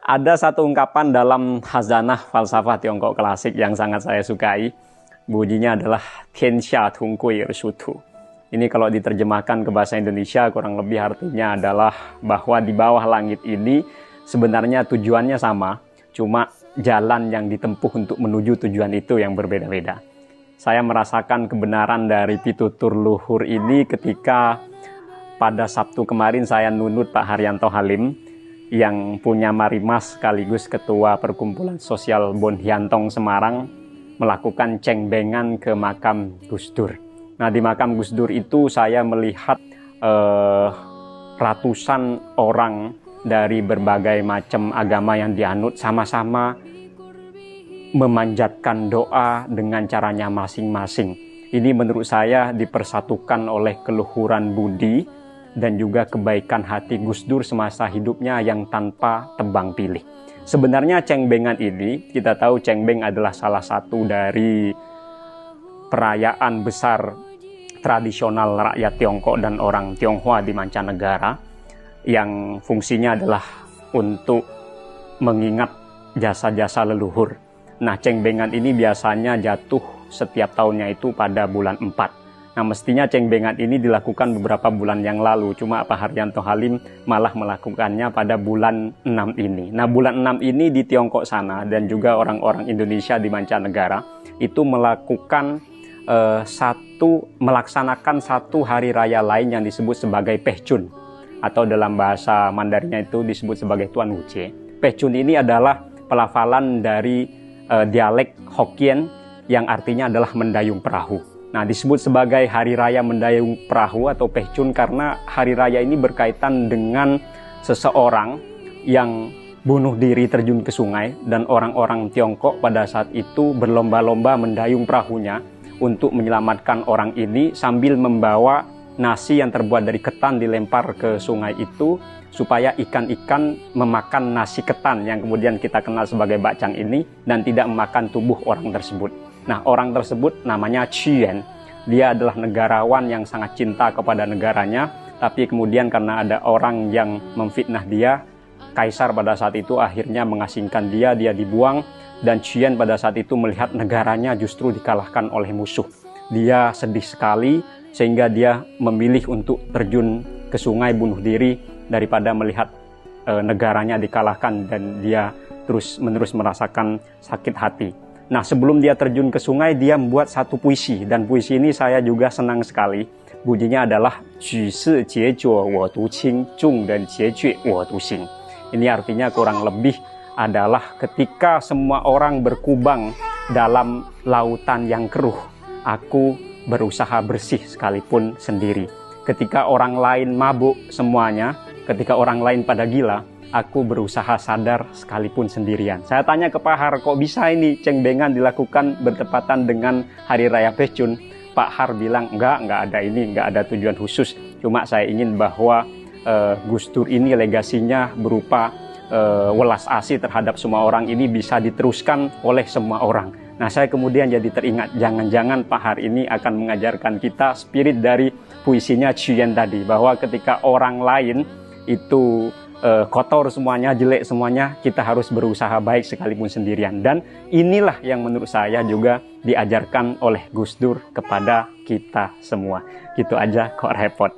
Ada satu ungkapan dalam Khazanah falsafah Tiongkok klasik yang sangat saya sukai. Bunyinya adalah Tianxia Tonggui Ershutu. Ini kalau diterjemahkan ke bahasa Indonesia kurang lebih artinya adalah bahwa di bawah langit ini sebenarnya tujuannya sama, cuma jalan yang ditempuh untuk menuju tujuan itu yang berbeda-beda. Saya merasakan kebenaran dari pitutur luhur ini ketika pada Sabtu kemarin saya nunut Pak Haryanto Halim yang punya Marimas sekaligus Ketua Perkumpulan Sosial Bonhyantong Semarang melakukan cengbengan ke makam Gus Dur. Nah, di makam Gus Dur itu saya melihat ratusan orang dari berbagai macam agama yang dianut sama-sama memanjatkan doa dengan caranya masing-masing. Ini menurut saya dipersatukan oleh keluhuran budi dan juga kebaikan hati Gus Dur semasa hidupnya yang tanpa tebang pilih. Sebenarnya cengbengan ini, kita tahu cengbeng adalah salah satu dari perayaan besar tradisional rakyat Tiongkok dan orang Tionghoa di mancanegara yang fungsinya adalah untuk mengingat jasa-jasa leluhur. Nah, cengbengan ini biasanya jatuh setiap tahunnya itu pada bulan 4. Nah, mestinya cengbengan ini dilakukan beberapa bulan yang lalu, cuma Pak Haryanto Halim malah melakukannya pada bulan 6 ini. Nah, bulan 6 ini di Tiongkok sana dan juga orang-orang Indonesia di mancanegara itu melaksanakan satu hari raya lain yang disebut sebagai Pehchun, atau dalam bahasa Mandarinnya itu disebut sebagai Tuan Wucie. Pehchun ini adalah pelafalan dari dialek Hokkien yang artinya adalah mendayung perahu. Nah, disebut sebagai Hari Raya Mendayung Perahu atau Pehchun karena hari raya ini berkaitan dengan seseorang yang bunuh diri terjun ke sungai dan orang-orang Tiongkok pada saat itu berlomba-lomba mendayung perahunya untuk menyelamatkan orang ini sambil membawa nasi yang terbuat dari ketan dilempar ke sungai itu supaya ikan-ikan memakan nasi ketan yang kemudian kita kenal sebagai bacang ini dan tidak memakan tubuh orang tersebut. Nah, orang tersebut namanya Chien. Dia adalah negarawan yang sangat cinta kepada negaranya, tapi kemudian karena ada orang yang memfitnah dia, kaisar pada saat itu akhirnya mengasingkan dia dibuang, dan Chien pada saat itu melihat negaranya justru dikalahkan oleh musuh. Dia sedih sekali, sehingga dia memilih untuk terjun ke sungai bunuh diri daripada melihat negaranya dikalahkan dan dia terus-menerus merasakan sakit hati. Nah, sebelum dia terjun ke sungai, dia membuat satu puisi. Dan puisi ini saya juga senang sekali. Bunyinya adalah Ju si jie juo wo du qing, zhong den jie jue wo du xing. Ini artinya kurang lebih adalah ketika semua orang berkubang dalam lautan yang keruh, aku berusaha bersih sekalipun sendiri. Ketika orang lain mabuk semuanya, ketika orang lain pada gila, aku berusaha sadar sekalipun sendirian. Saya tanya ke Pak Har, kok bisa ini cengbengan dilakukan bertepatan dengan Hari Raya Pehchun? Pak Har bilang, enggak ada ini, enggak ada tujuan khusus. Cuma saya ingin bahwa Gus Dur ini legasinya berupa welas asih terhadap semua orang ini bisa diteruskan oleh semua orang. Nah, saya kemudian jadi teringat, jangan-jangan Pak Har ini akan mengajarkan kita spirit dari puisinya Chien tadi, bahwa ketika orang lain itu kotor semuanya, jelek semuanya, kita harus berusaha baik sekalipun sendirian. Dan inilah yang menurut saya juga diajarkan oleh Gus Dur kepada kita semua. Gitu aja kok repot.